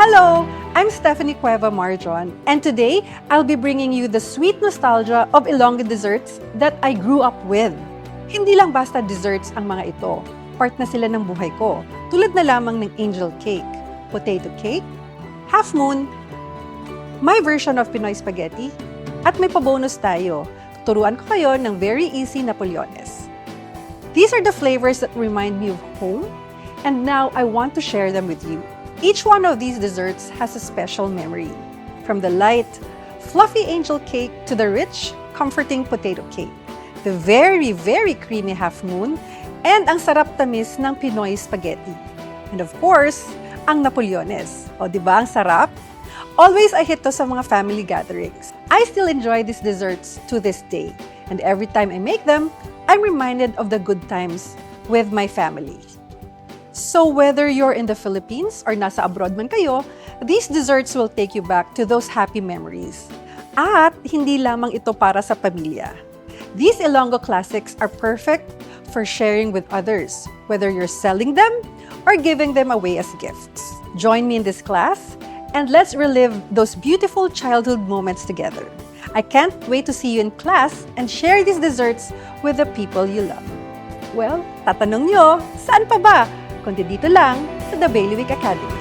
Hello! I'm Stephanie Cueva Marjon, and today I'll be bringing you the sweet nostalgia of Ilonggo desserts that I grew up with. Hindi lang basta desserts ang mga ito. Part na sila ng buhay ko, tulad na lamang ng angel cake, potato cake, half moon, my version of Pinoy spaghetti, at may pa-bonus tayo. Turuan ko kayo ng very easy Napoleones. These are the flavors that remind me of home, and now I want to share them with you. Each one of these desserts has a special memory, from the light, fluffy angel cake to the rich, comforting potato cake, the very, very creamy half moon, and ang sarap tamis ng Pinoy spaghetti. And of course, ang Napoleones. O diba ang sarap? Always a hit to sa mga family gatherings. I still enjoy these desserts to this day, and every time I make them, I'm reminded of the good times with my family. So whether you're in the Philippines or nasa abroad man kayo, these desserts will take you back to those happy memories. At hindi lamang ito para sa pamilya. These Ilonggo classics are perfect for sharing with others, whether you're selling them or giving them away as gifts. Join me in this class and let's relive those beautiful childhood moments together. I can't wait to see you in class and share these desserts with the people you love. Well, tatanong nyo, saan pa ba? Kundi dito lang sa the Bailiwick Academy.